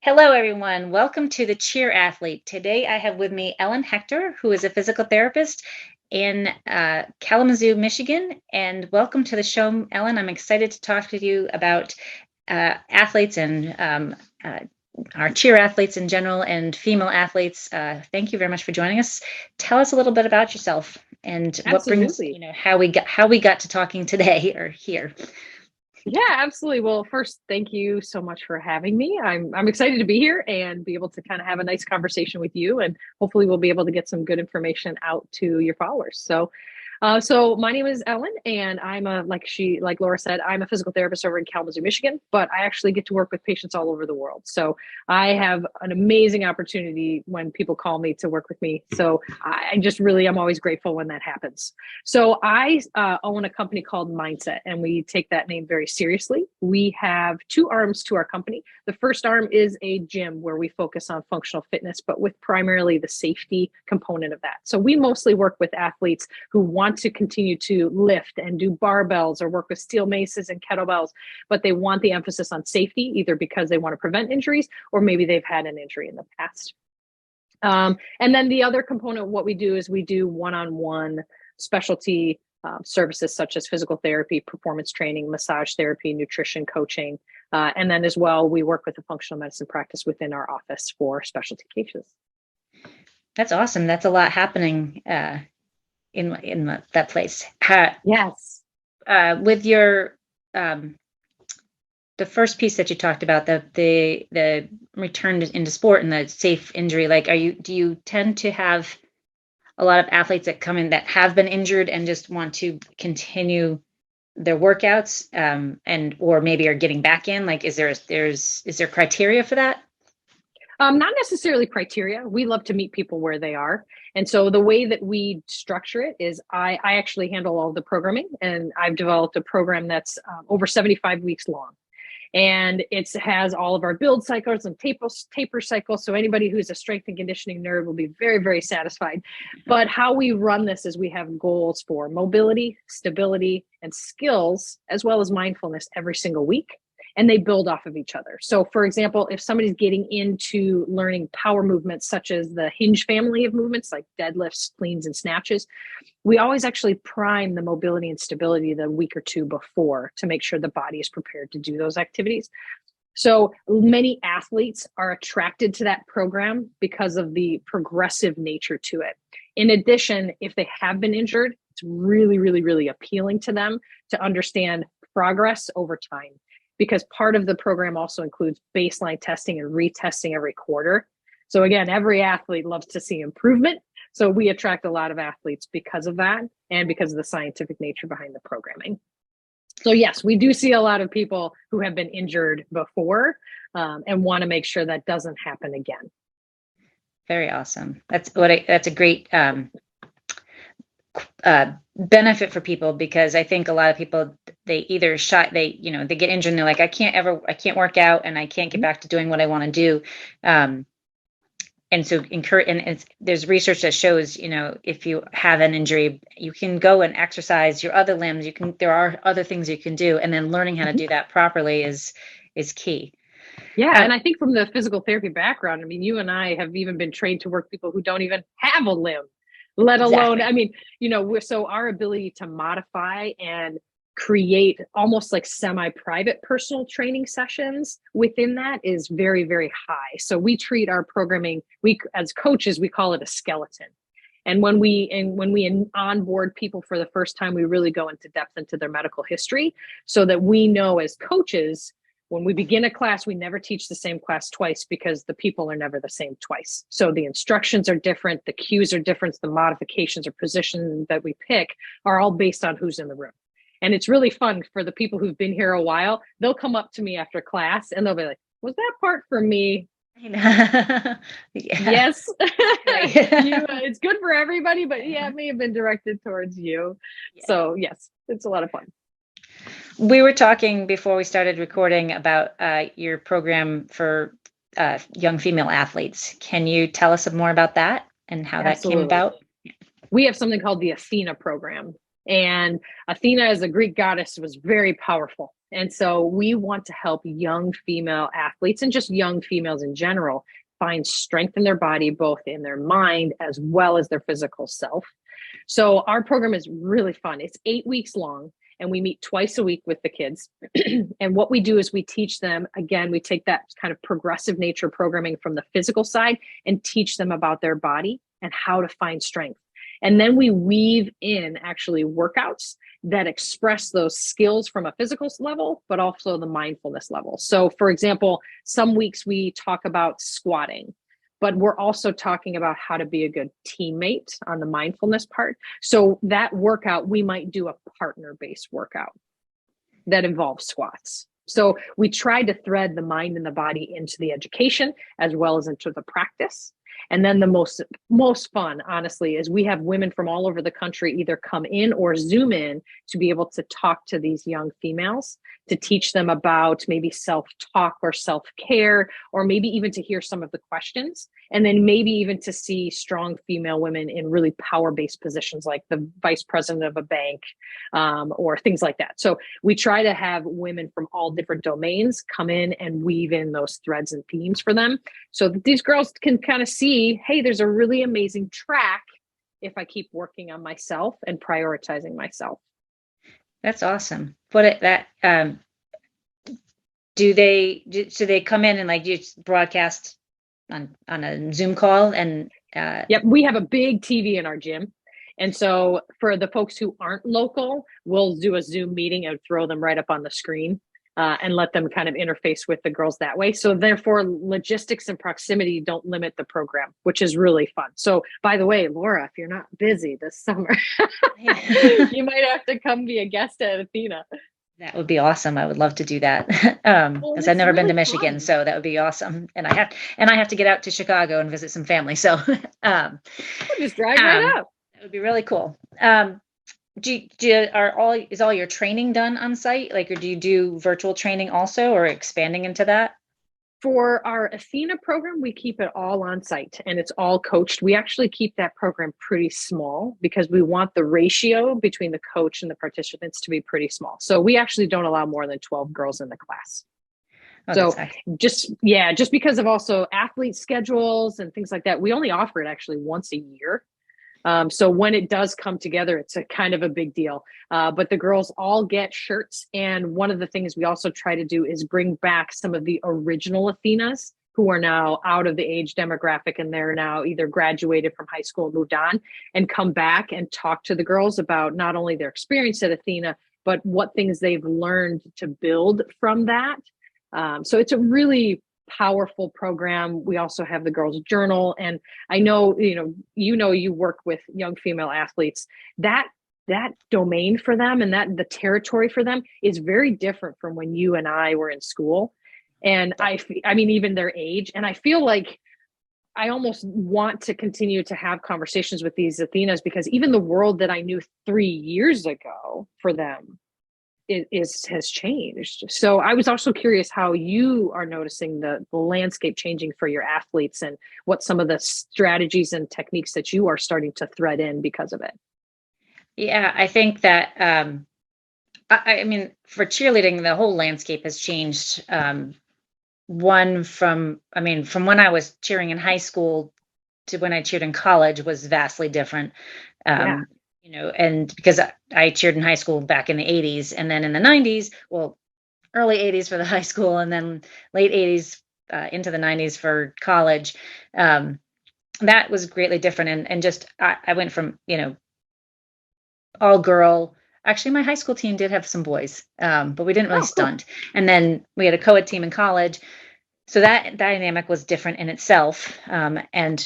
Hello, everyone. Welcome to the Cheer Athlete. Today, I have with me Ellen Hector, who is a physical therapist in Kalamazoo, Michigan. And welcome to the show, Ellen. I'm excited to talk to you about athletes and our cheer athletes in general and female athletes. Thank you very much for joining us. Tell us a little bit about yourself and what brings, Absolutely. how we got to talking today or here. Yeah, absolutely. Well, first, thank you so much for having me. I'm excited to be here and be able to kind of have a nice conversation with you, and hopefully we'll be able to get some good information out to your followers. So my name is Ellen, and I'm like Laura said, I'm a physical therapist over in Kalamazoo, Michigan, but I actually get to work with patients all over the world. So I have an amazing opportunity when people call me to work with me. So I'm always grateful when that happens. So I own a company called Mindset, and we take that name very seriously. We have two arms to our company. The first arm is a gym where we focus on functional fitness, but with primarily the safety component of that. So we mostly work with athletes who want to continue to lift and do barbells or work with steel maces and kettlebells, but they want the emphasis on safety, either because they want to prevent injuries or maybe they've had an injury in the past. And then the other component of what we do is we do one-on-one specialty services such as physical therapy, performance training, massage therapy, nutrition coaching. And then as well, we work with a functional medicine practice within our office for specialty cases. That's awesome. That's a lot happening in that place. Yes. With your the first piece that you talked about, the return into sport and the safe injury, like do you tend to have a lot of athletes that come in that have been injured and just want to continue their workouts, and or maybe are getting back in? Like, is there criteria for that? Not necessarily criteria. We love to meet people where they are. And so the way that we structure it is I actually handle all the programming, and I've developed a program that's over 75 weeks long. And it has all of our build cycles and taper cycles. So anybody who's a strength and conditioning nerd will be very, very satisfied. But how we run this is we have goals for mobility, stability, and skills, as well as mindfulness every single week. And they build off of each other. So for example, if somebody's getting into learning power movements, such as the hinge family of movements like deadlifts, cleans, and snatches, we always actually prime the mobility and stability the week or two before to make sure the body is prepared to do those activities. So many athletes are attracted to that program because of the progressive nature to it. In addition, if they have been injured, it's really, really, really appealing to them to understand progress over time, because part of the program also includes baseline testing and retesting every quarter. So again, every athlete loves to see improvement. So we attract a lot of athletes because of that and because of the scientific nature behind the programming. So yes, we do see a lot of people who have been injured before, and want to make sure that doesn't happen again. Very awesome. That's a great benefit for people, because I think a lot of people, they either they get injured and they're like, I can't work out and I can't get back to doing what I want to do. And so there's research that shows, if you have an injury, you can go and exercise your other limbs. There are other things you can do, and then learning how to do that properly is key. Yeah. And I think from the physical therapy background, I mean, you and I have even been trained to work people who don't even have a limb, let alone, Exactly. I mean, so our ability to modify and create almost like semi-private personal training sessions within that is very, very high. So we treat our programming, as coaches, we call it a skeleton. And when we onboard people for the first time, we really go into depth into their medical history so that we know as coaches, when we begin a class, we never teach the same class twice, because the people are never the same twice. So the instructions are different, the cues are different, the modifications or positions that we pick are all based on who's in the room. And it's really fun for the people who've been here a while. They'll come up to me after class and they'll be like, was that part for me? Yeah. Yes. It's good for everybody, but yeah, it may have been directed towards you. Yeah. So yes, it's a lot of fun. We were talking before we started recording about your program for young female athletes. Can you tell us some more about that and how that came Absolutely. about? We have something called the Athena program. And Athena, as a Greek goddess, was very powerful. And so we want to help young female athletes and just young females in general find strength in their body, both in their mind as well as their physical self. So our program is really fun. It's 8 weeks long, and we meet twice a week with the kids. And what we do is we teach them, again, we take that kind of progressive nature programming from the physical side and teach them about their body and how to find strength. And then we weave in actually workouts that express those skills from a physical level, but also the mindfulness level. So for example, some weeks we talk about squatting, but we're also talking about how to be a good teammate on the mindfulness part. So that workout, we might do a partner-based workout that involves squats. So we try to thread the mind and the body into the education as well as into the practice. And then the most fun, honestly, is we have women from all over the country either come in or Zoom in to be able to talk to these young females, to teach them about maybe self-talk or self-care, or maybe even to hear some of the questions. And then maybe even to see strong female women in really power-based positions like the vice president of a bank, or things like that. So we try to have women from all different domains come in and weave in those threads and themes for them so that these girls can kind of see, hey, there's a really amazing track if I keep working on myself and prioritizing myself. That's awesome. Do they come in and like you broadcast on a Zoom call and Yep, we have a big TV in our gym. And so for the folks who aren't local, we'll do a Zoom meeting and throw them right up on the screen and let them kind of interface with the girls that way. So therefore, logistics and proximity don't limit the program, which is really fun. So by the way, Laura, if you're not busy this summer, you might have to come be a guest at Athena. That would be awesome. I would love to do that. Because I've never really been to Michigan, fun. so that would be awesome. And I have to get out to Chicago and visit some family. So We'll just drive right up. That would be really cool. Is all your training done on site? Like, or do you do virtual training also, or expanding into that? For our Athena program, we keep it all on site and it's all coached. We actually keep that program pretty small because we want the ratio between the coach and the participants to be pretty small. So we actually don't allow more than 12 girls in the class. Oh, so just because of also athlete schedules and things like that, we only offer it actually once a year. So when it does come together, it's a kind of a big deal. But the girls all get shirts. And one of the things we also try to do is bring back some of the original Athenas who are now out of the age demographic and they're now either graduated from high school and moved on, and come back and talk to the girls about not only their experience at Athena, but what things they've learned to build from that. So it's a really powerful program. We also have the girls' journal, and I know you work with young female athletes. That domain for them and that the territory for them is very different from when you and I were in school. And I mean, even their age. And I feel like I almost want to continue to have conversations with these Athenas because even the world that I knew 3 years ago for them has changed. So I was also curious how you are noticing the landscape changing for your athletes and what some of the strategies and techniques that you are starting to thread in because of it. Yeah, I think that I mean, for cheerleading, the whole landscape has changed. From when I was cheering in high school to when I cheered in college was vastly different. And because I cheered in high school back in the 80s and then in the 90s, well, early 80s for the high school and then late 80s into the 90s for college. That was greatly different. And just, I went from, all girl. Actually, my high school team did have some boys, but we didn't really stunt. Cool. And then we had a co-ed team in college. So that dynamic was different in itself. And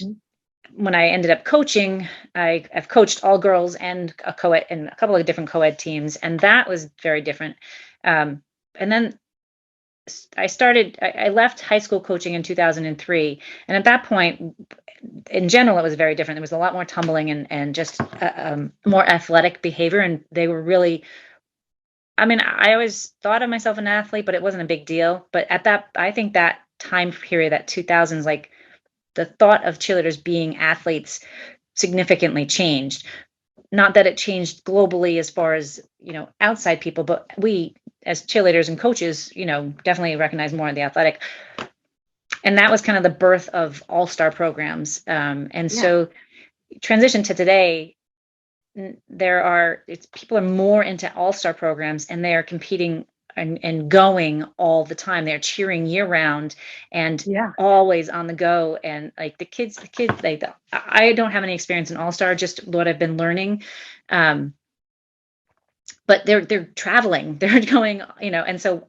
when I ended up coaching, I've coached all girls and a co-ed and a couple of different co-ed teams. And that was very different. And then I left high school coaching in 2003. And at that point, in general, it was very different. There was a lot more tumbling and just more athletic behavior. And they were really, I always thought of myself an athlete, but it wasn't a big deal. But I think that time period, that 2000s, like the thought of cheerleaders being athletes significantly changed. not that it changed globally as far as, outside people, but we as cheerleaders and coaches, definitely recognize more of the athletic. And that was kind of the birth of all-star programs. And so transition to today, people are more into all-star programs, and they are competing and going all the time. They're cheering year round and always on the go. And like the kids, like I don't have any experience in all-star, just what I've been learning. But they're traveling, they're going, and so,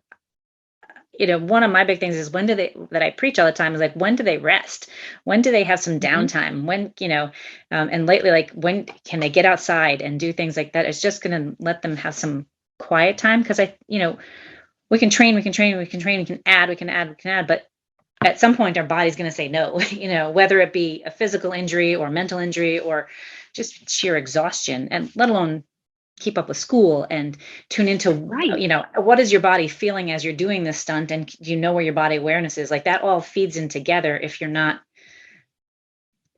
one of my big things is that I preach all the time is like, when do they rest? When do they have some downtime? When, and lately, like, when can they get outside and do things like that? It's just going to let them have some quiet time. Cause we can train, we can add, but at some point our body's going to say no, whether it be a physical injury or mental injury or just sheer exhaustion, and let alone keep up with school and tune into, what is your body feeling as you're doing this stunt, and where your body awareness is. Like, that all feeds in together. If you're not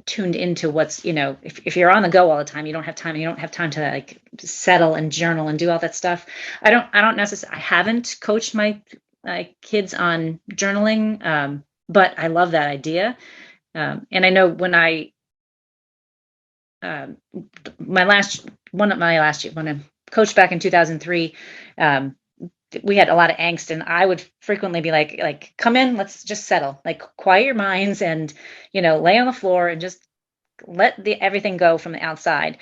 tuned into what's, if you're on the go all the time, you don't have time to like settle and journal and do all that stuff. I haven't coached my kids on journaling, but I love that idea. And I know when when I coached back in 2003, we had a lot of angst, and I would frequently be like, come in, let's just settle, like, quiet your minds and, lay on the floor and just let everything go from the outside.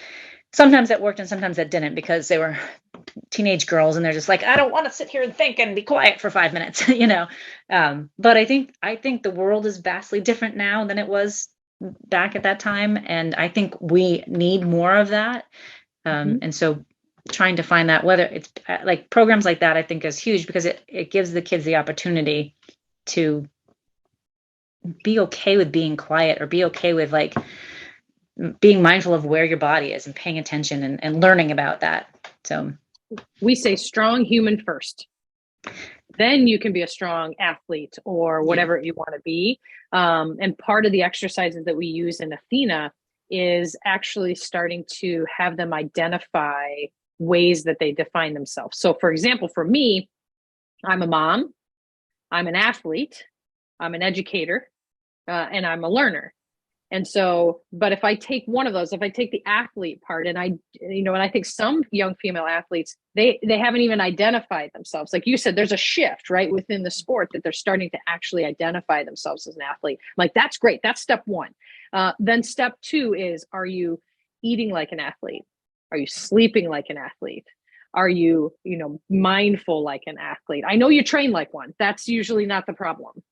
Sometimes that worked and sometimes that didn't, because they were teenage girls and they're just like, I don't want to sit here and think and be quiet for 5 minutes, but I think the world is vastly different now than it was back at that time. And I think we need more of that. And so trying to find that, whether it's like programs like that, I think is huge, because it gives the kids the opportunity to be okay with being quiet, or be okay with like being mindful of where your body is and paying attention and learning about that. So we say strong human first. Then you can be a strong athlete or whatever you want to be. And part of the exercises that we use in Athena is actually starting to have them identify ways that they define themselves. So for example, for me, I'm a mom, I'm an athlete, I'm an educator, and I'm a learner. And so, but if I take one of those, if I take the athlete part, and and I think some young female athletes, they haven't even identified themselves. Like you said, there's a shift, right, within the sport, that they're starting to actually identify themselves as an athlete. Like, that's great. That's step one. Then step two is, are you eating like an athlete? Are you sleeping like an athlete? Are you, mindful like an athlete? I know you train like one. That's usually not the problem.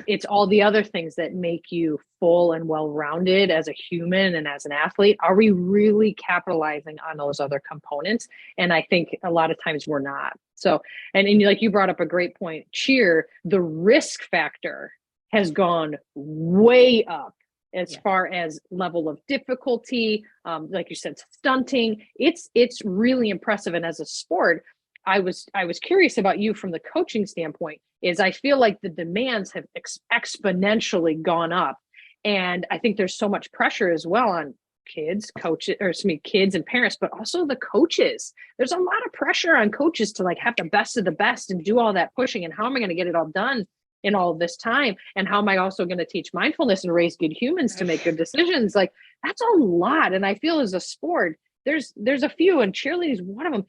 It's all the other things that make you full and well-rounded as a human and as an athlete. Are we really capitalizing on those other components? And I think a lot of times we're not. So, and like you brought up a great point, cheer, the risk factor has gone way up as far as level of difficulty. Like you said, stunting, it's really impressive. And as a sport, I was curious about you from the coaching standpoint, is I feel like the demands have exponentially gone up. And I think there's so much pressure as well on kids and parents, but also the coaches. There's a lot of pressure on coaches to like have the best of the best and do all that pushing. And how am I going to get it all done in all of this time? And how am I also going to teach mindfulness and raise good humans to make good decisions? Like, that's a lot. And I feel as a sport, there's a few, and cheerleading is one of them.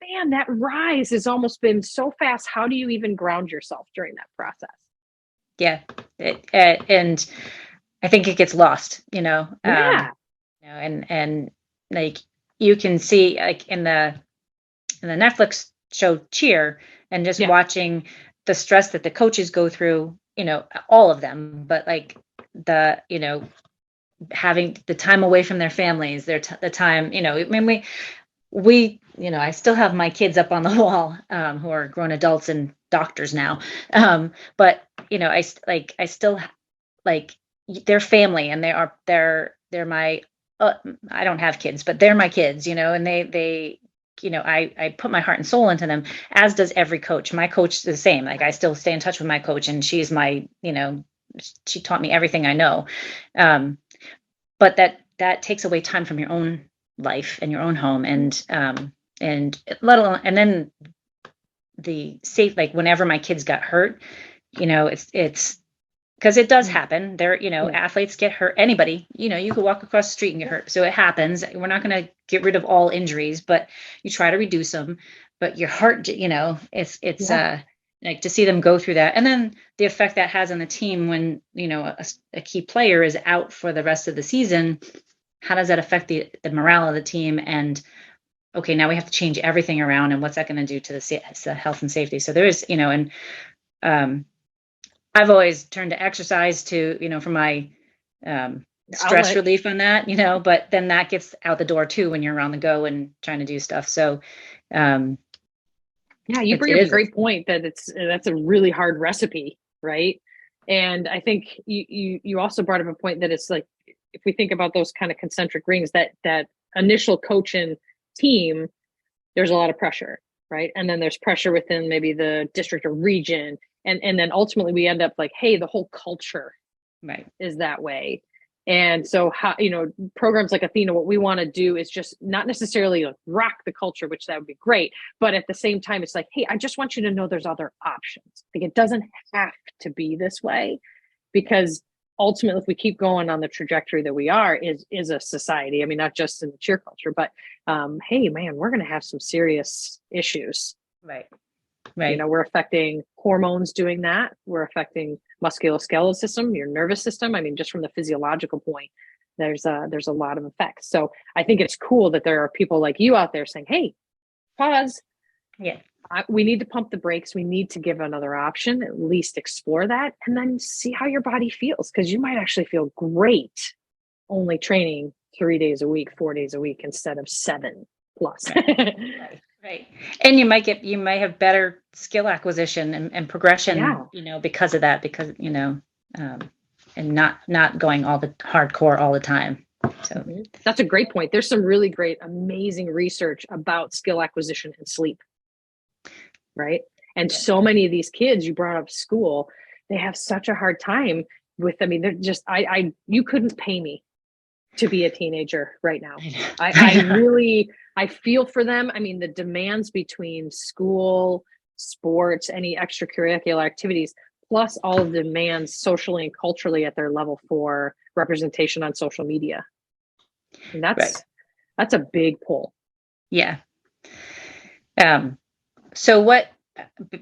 Man, that rise has almost been so fast. How do you even ground yourself during that process? Yeah. And I think it gets lost, and like, you can see like in the Netflix show Cheer, and just watching the stress that the coaches go through, all of them, but like having the time away from their families, the time, I mean, I still have my kids up on the wall, who are grown adults and doctors now. But I still like their family, and they're my, I don't have kids, but they're my kids, and they I put my heart and soul into them, as does every coach. My coach is the same. Like, I still stay in touch with my coach, and she's my, she taught me everything I know. But that takes away time from your own life and your own home, and let alone, and then the safe, like whenever my kids got hurt, it's because it does happen. There, athletes get hurt. Anybody, you could walk across the street and get hurt. So it happens. We're not going to get rid of all injuries, but you try to reduce them. But your heart, it's like to see them go through that, and then the effect that has on the team when a key player is out for the rest of the season. How does that affect the morale of the team? And okay, now we have to change everything around, and what's that going to do to the health and safety? So there is, and I've always turned to exercise to, for my stress relief on that, but then that gets out the door too when you're on the go and trying to do stuff. So, yeah, you bring up a great point that that's a really hard recipe, right? And I think you also brought up a point that it's like, if we think about those kind of concentric rings, that initial coach and team, there's a lot of pressure, right? And then there's pressure within maybe the district or region. And then ultimately we end up like, hey, the whole culture is that way. And so how, programs like Athena, what we want to do is just not necessarily like rock the culture, which that would be great. But at the same time, it's like, hey, I just want you to know there's other options. Like it doesn't have to be this way, because ultimately, if we keep going on the trajectory that we are, is a society. I mean, not just in the cheer culture, but hey, man, we're going to have some serious issues. Right. We're affecting hormones doing that. We're affecting musculoskeletal system, your nervous system. I mean, just from the physiological point, there's a lot of effects. So I think it's cool that there are people like you out there saying, hey, pause. Yeah. We need to pump the brakes. We need to give another option, at least explore that, and then see how your body feels. Because you might actually feel great only training 3 days a week, 4 days a week, instead of 7+. Right. And you might have better skill acquisition and progression, because of that, because, and not going all the hardcore all the time. So that's a great point. There's some really great, amazing research about skill acquisition and sleep. Right. And so many of these kids you brought up school, they have such a hard time with, I mean, they're just, you couldn't pay me to be a teenager right now. I feel for them. I mean, the demands between school, sports, any extracurricular activities, plus all of the demands socially and culturally at their level for representation on social media. And that's a big pull. Yeah. So what,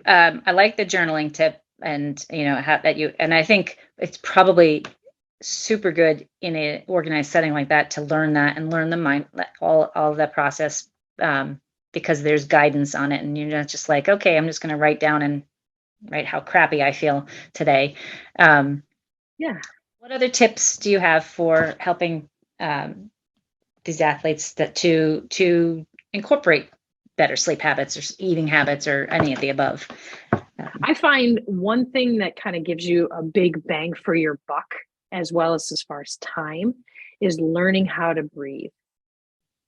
I like the journaling tip, and, and I think it's probably super good in an organized setting like that to learn that and learn the mind, all of that process, because there's guidance on it, and you're not just like, okay, I'm just going to write down and write how crappy I feel today. What other tips do you have for helping these athletes to incorporate better sleep habits or eating habits or any of the above? I find one thing that kind of gives you a big bang for your buck, as well as far as time, is learning how to breathe,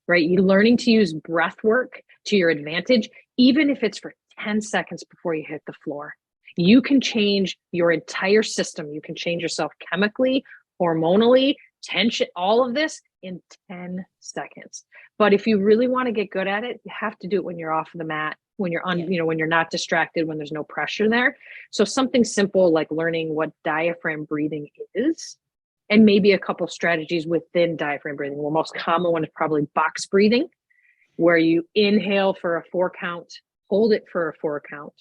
right? You learning to use breath work to your advantage, even if it's for 10 seconds before you hit the floor. You can change your entire system. You can change yourself chemically, hormonally, tension, all of this in 10 seconds. But if you really want to get good at it, you have to do it when you're off the mat, when you're when you're not distracted, when there's no pressure there. So something simple like learning what diaphragm breathing is, and maybe a couple strategies within diaphragm breathing. The most common one is probably box breathing, where you inhale for a 4 count, hold it for a 4 count,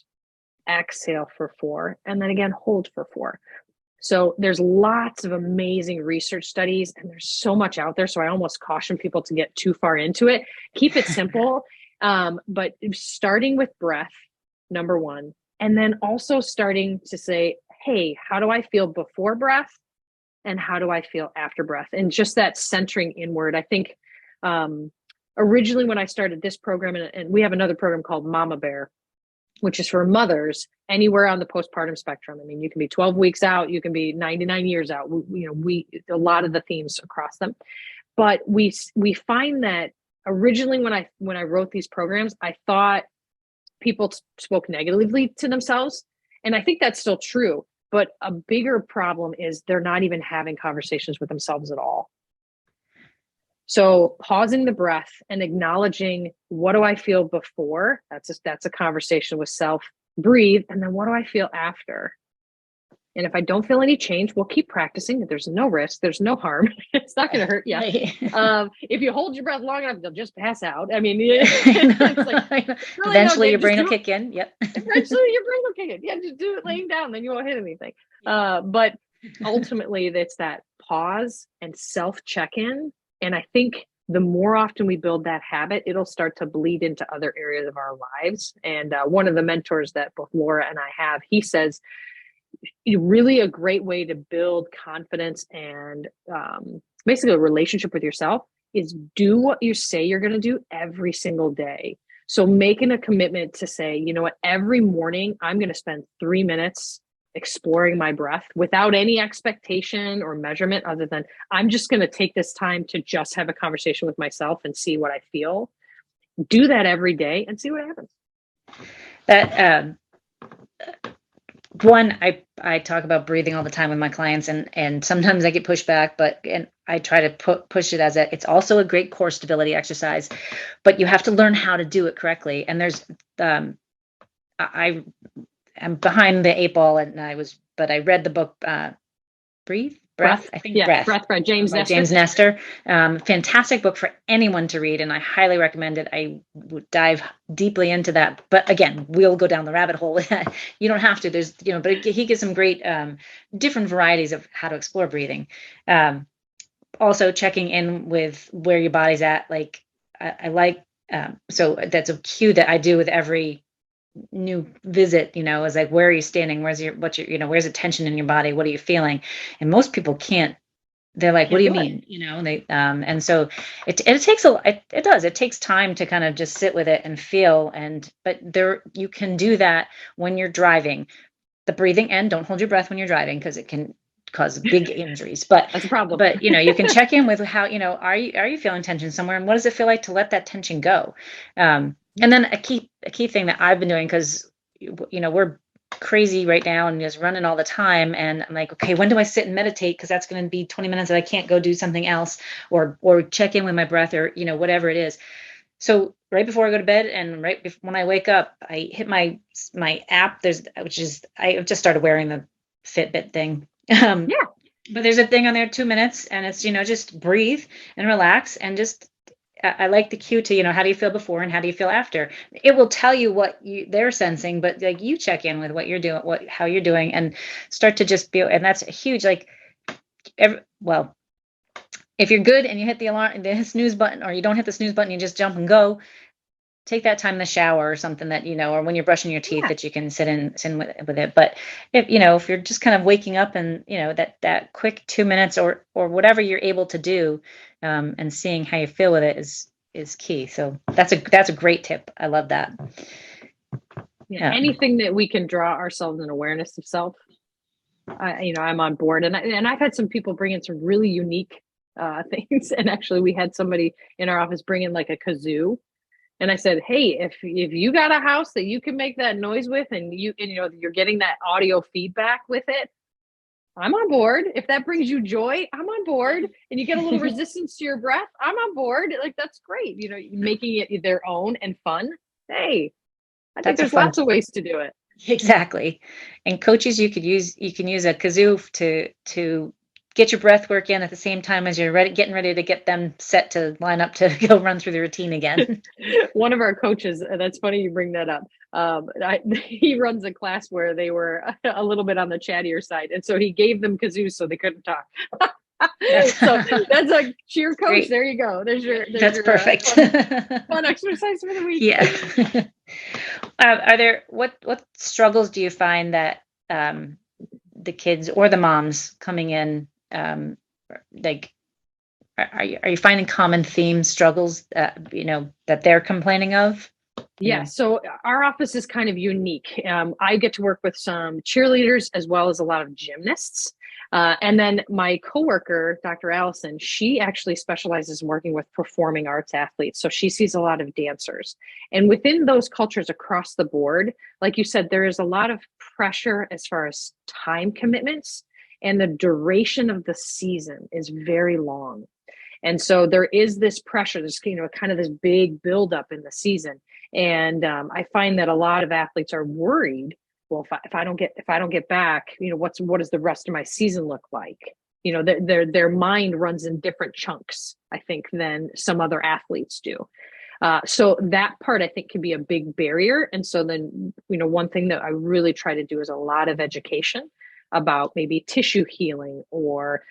exhale for 4, and then again, hold for 4. So there's lots of amazing research studies, and there's so much out there. So I almost caution people to get too far into it. Keep it simple, but starting with breath, number one, and then also starting to say, hey, how do I feel before breath? And how do I feel after breath? And just that centering inward. I think originally when I started this program, and we have another program called Mama Bear, which is for mothers anywhere on the postpartum spectrum. I mean, you can be 12 weeks out, you can be 99 years out. We a lot of the themes across them, but we find that originally when I wrote these programs, I thought people spoke negatively to themselves, and I think that's still true. But a bigger problem is they're not even having conversations with themselves at all. So pausing the breath and acknowledging, what do I feel before? That's a conversation with self. Breathe. And then what do I feel after? And if I don't feel any change, we'll keep practicing. There's no risk. There's no harm. It's not going to hurt you. If you hold your breath long enough, they'll just pass out. I mean, it's like, really, eventually your brain will kick in. Yep. Eventually your brain will kick in. Yeah, just do it laying down, then you won't hit anything. But ultimately, it's that pause and self-check-in. And I think the more often we build that habit, it'll start to bleed into other areas of our lives. And one of the mentors that both Laura and I have, he says, really a great way to build confidence and basically a relationship with yourself is do what you say you're going to do every single day. So making a commitment to say, you know what, every morning I'm going to spend 3 minutes exploring my breath without any expectation or measurement other than I'm just going to take this time to just have a conversation with myself and see what I feel. Do that every day and see what happens. That one, I talk about breathing all the time with my clients, and sometimes I get pushback, and I try to push it as it's also a great core stability exercise, but you have to learn how to do it correctly. And there's I am behind the 8 ball, but I read the book Breath. I think Breath by James Nestor. James Nestor. Fantastic book for anyone to read, and I highly recommend it. I would dive deeply into that, but again, we'll go down the rabbit hole. You don't have to. There's, but he gives some great different varieties of how to explore breathing. Also checking in with where your body's at. Like I like, so that's a cue that I do with every new visit, is like, where are you standing? Where's the tension in your body? What are you feeling? And most people can't. They're like, what do you mean? They and so it takes it takes time to kind of just sit with it and feel. But you can do that when you're driving. The breathing, and don't hold your breath when you're driving because it can cause big injuries. But that's a problem. But you can check in with how, are you feeling tension somewhere, and what does it feel like to let that tension go? And then a key thing that I've been doing, because we're crazy right now and just running all the time, and I'm like, okay, when do I sit and meditate? Because that's going to be 20 minutes that I can't go do something else, or check in with my breath, or whatever it is. So right before I go to bed and when I wake up, I hit my app. I've just started wearing the Fitbit thing. But there's a thing on there, 2 minutes, and it's just breathe and relax, and just I like the cue to how do you feel before and how do you feel after. It will tell you what they're sensing, but like you check in with what you're doing, how you're doing, and start to just be. And that's a huge if you're good and you hit the snooze button, or you don't hit the snooze button, you just jump and go. Take that time in the shower or something that, or when you're brushing your teeth, that you can sit in with it. But if you're just kind of waking up and, that quick 2 minutes or whatever you're able to do, and seeing how you feel with it is key. So that's a great tip. I love that. Yeah. Anything that we can draw ourselves an awareness of self, I'm on board. And I've had some people bring in some really unique things. And actually we had somebody in our office bring in like a kazoo. And I said, hey, if you got a house that you can make that noise with, and you're getting that audio feedback with it, I'm on board. If that brings you joy, I'm on board. And you get a little resistance to your breath, I'm on board. Like, that's great. Making it their own and fun. Hey, I think there's lots of ways to do it. Exactly. And coaches, you can use a kazoo to get your breath work in at the same time as you're getting ready to get them set to line up to go run through the routine again. One of our coaches, that's funny you bring that up. He runs a class where they were a little bit on the chattier side. And so he gave them kazoos so they couldn't talk. So that's a cheer coach. Great. There you go. That's perfect. Fun exercise for the week. Yeah. Are there, what struggles do you find that the kids or the moms coming in, like, are you finding common themes, struggles that they're complaining of? Yeah. So our office is kind of unique. I get to work with some cheerleaders as well as a lot of gymnasts. And then my coworker, Dr. Allison, she actually specializes in working with performing arts athletes. So she sees a lot of dancers. And within those cultures across the board, like you said, there is a lot of pressure as far as time commitments, and the duration of the season is very long. And so there is this pressure, there's, kind of this big buildup in the season. And I find that a lot of athletes are worried. Well, if I don't get back, what does the rest of my season look like? Their mind runs in different chunks, I think, than some other athletes do. So that part, I think, can be a big barrier. And so then, one thing that I really try to do is a lot of education about maybe tissue healing or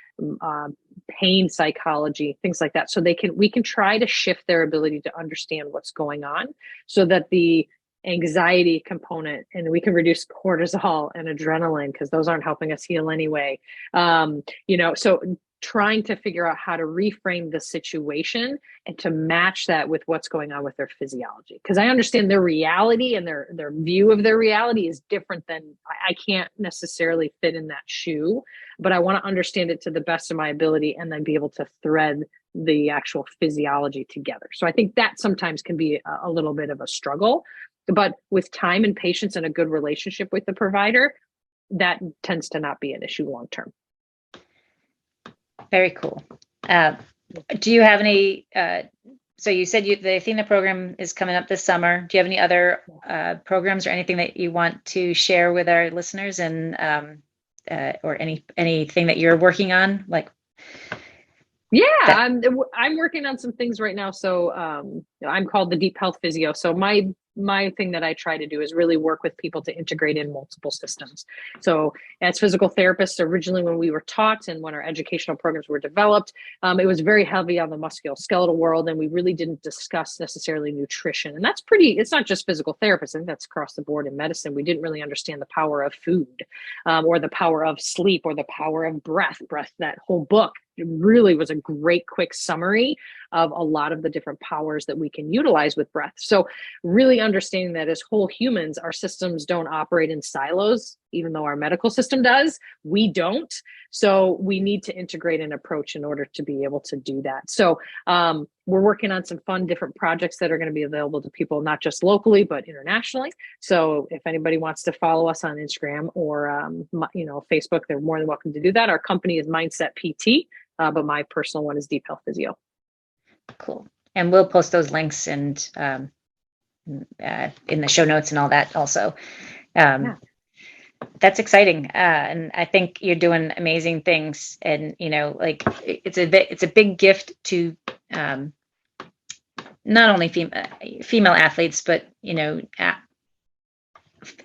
pain psychology, things like that. So we can try to shift their ability to understand what's going on so that the anxiety component, and we can reduce cortisol and adrenaline because those aren't helping us heal anyway. So trying to figure out how to reframe the situation and to match that with what's going on with their physiology. Because I understand their reality and their view of their reality is different than I can't necessarily fit in that shoe, but I want to understand it to the best of my ability and then be able to thread the actual physiology together. So I think that sometimes can be a little bit of a struggle, but with time and patience and a good relationship with the provider, that tends to not be an issue long term. Very cool. Do you have any, so you said the Athena program is coming up this summer. Do you have any other programs or anything that you want to share with our listeners and or anything that you're working on? Yeah, I'm working on some things right now. So I'm called the DeepHealthPhysio. So my thing that I try to do is really work with people to integrate in multiple systems. So as physical therapists, originally when we were taught and when our educational programs were developed, it was very heavy on the musculoskeletal world, and we really didn't discuss necessarily nutrition. And it's not just physical therapists, I think that's across the board in medicine. We didn't really understand the power of food or the power of sleep or the power of breath. That whole book really was a great quick summary of a lot of the different powers that we can utilize with breath. So really understanding that as whole humans, our systems don't operate in silos, even though our medical system does, we don't. So we need to integrate an approach in order to be able to do that. So we're working on some fun different projects that are going to be available to people, not just locally, but internationally. So if anybody wants to follow us on Instagram or Facebook, they're more than welcome to do that. Our company is MindsetPT, but my personal one is DeepHealthPhysio. Cool. And we'll post those links and in the show notes and all that also. That's exciting. And I think you're doing amazing things. And, it's a big gift to not only female athletes, but,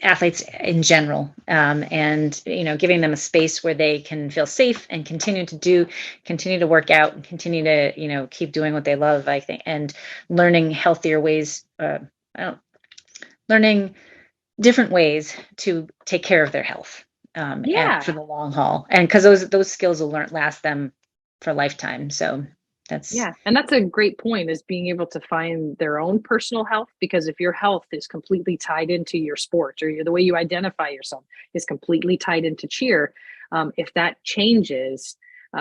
athletes in general, and giving them a space where they can feel safe and continue to work out and continue to keep doing what they love, I think, and learning healthier ways, learning different ways to take care of their health and for the long haul, and because those skills will last them for a lifetime. So and that's a great point, is being able to find their own personal health, because if your health is completely tied into your sport, or the way you identify yourself is completely tied into cheer, if that changes,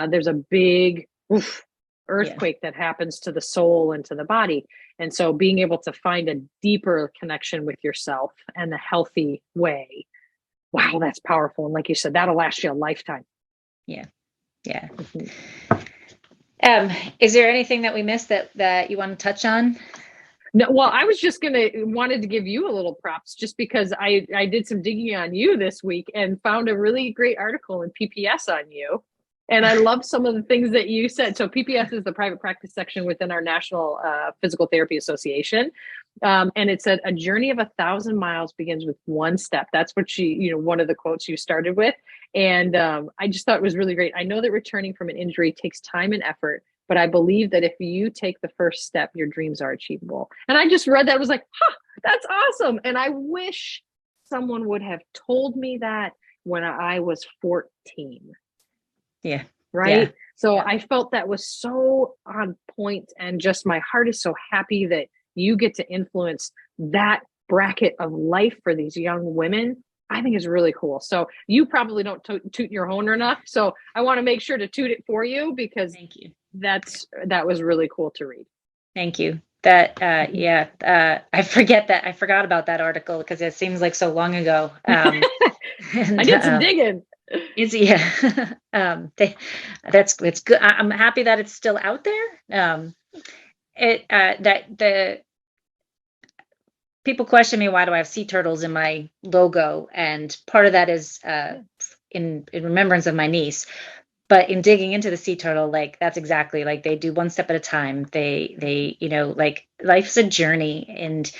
there's a big earthquake that happens to the soul and to the body. And so being able to find a deeper connection with yourself and a healthy way, wow, that's powerful. And like you said, that'll last you a lifetime. Yeah. Is there anything that we missed that you want to touch on? No, well, I was just wanted to give you a little props, just because I did some digging on you this week and found a really great article in PPS on you. And I love some of the things that you said. So PPS is the private practice section within our National Physical Therapy Association. And it said, a journey of 1,000 miles begins with one step. That's what one of the quotes you started with. And I just thought it was really great. I know that returning from an injury takes time and effort, but I believe that if you take the first step, your dreams are achievable. And I just read that, I was like, that's awesome. And I wish someone would have told me that when I was 14. Yeah. Right. Yeah. So I felt that was so on point, and just my heart is so happy that you get to influence that bracket of life for these young women. I think is really cool. So you probably don't toot your horn enough. So I want to make sure to toot it for you, because thank you. That was really cool to read. Thank you. I forgot about that article because it seems like so long ago. I did some digging. It's yeah. It's good. I'm happy that it's still out there. It that the people question me, why do I have sea turtles in my logo, and part of that is in remembrance of my niece. But in digging into the sea turtle, like that's exactly like they do one step at a time. They like life's a journey, and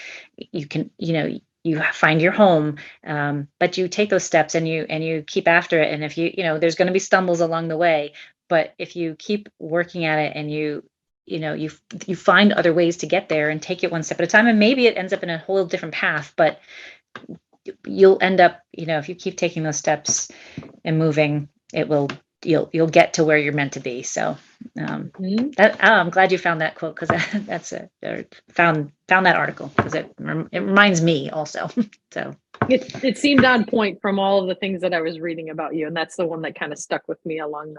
you can you find your home, but you take those steps and you keep after it. And if there's going to be stumbles along the way, but if you keep working at it and you find other ways to get there and take it one step at a time, and maybe it ends up in a whole different path, but you'll end up, if you keep taking those steps and moving, you'll get to where you're meant to be. So I'm glad you found that quote, because found that article, because it reminds me also. So it seemed on point from all of the things that I was reading about you, and that's the one that kind of stuck with me along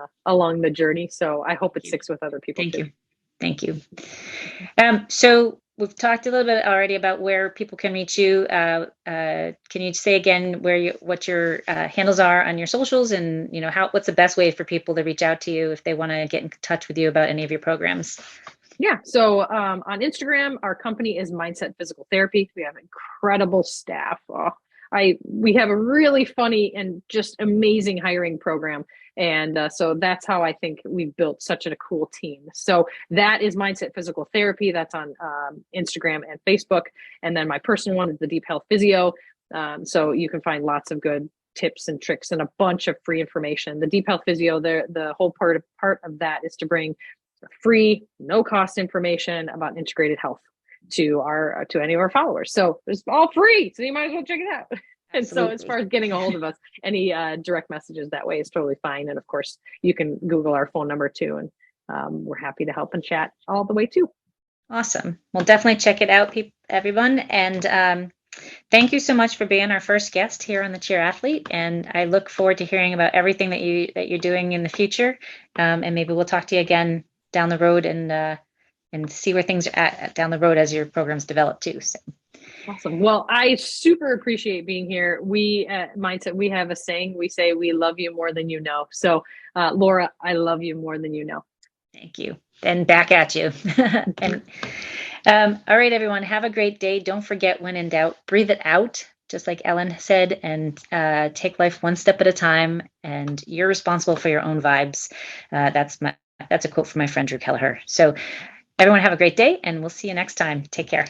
the journey. So I hope it sticks with other people too. Thank you. So we've talked a little bit already about where people can reach you. Can you say again what your handles are on your socials, and what's the best way for people to reach out to you if they want to get in touch with you about any of your programs? Yeah. So on Instagram, our company is Mindset Physical Therapy. We have incredible staff. We have a really funny and just amazing hiring program. And so that's how I think we've built such a cool team. So that is Mindset Physical Therapy. That's on Instagram and Facebook. And then my personal one is the DeepHealthPhysio. So you can find lots of good tips and tricks and a bunch of free information. The DeepHealthPhysio, the whole part of that is to bring free, no cost information about integrated health to any of our followers. So it's all free. So you might as well check it out. And Absolutely. So as far as getting a hold of us, any direct messages that way is totally fine. And of course, you can Google our phone number too. And we're happy to help and chat all the way too. Awesome. Well, definitely check it out, everyone. And thank you so much for being our first guest here on the Cheer Athlete. And I look forward to hearing about everything that you're doing in the future. And maybe we'll talk to you again down the road and see where things are at down the road as your programs develop too. So. Awesome. Well, I super appreciate being here. We at Mindset, we have a saying. We say, we love you more than you know. So Laura, I love you more than you know. Thank you. And back at you. And all right, everyone, have a great day. Don't forget, when in doubt, breathe it out, just like Ellen said, and take life one step at a time. And you're responsible for your own vibes. That's a quote from my friend Drew Kelleher. So everyone have a great day, and we'll see you next time. Take care.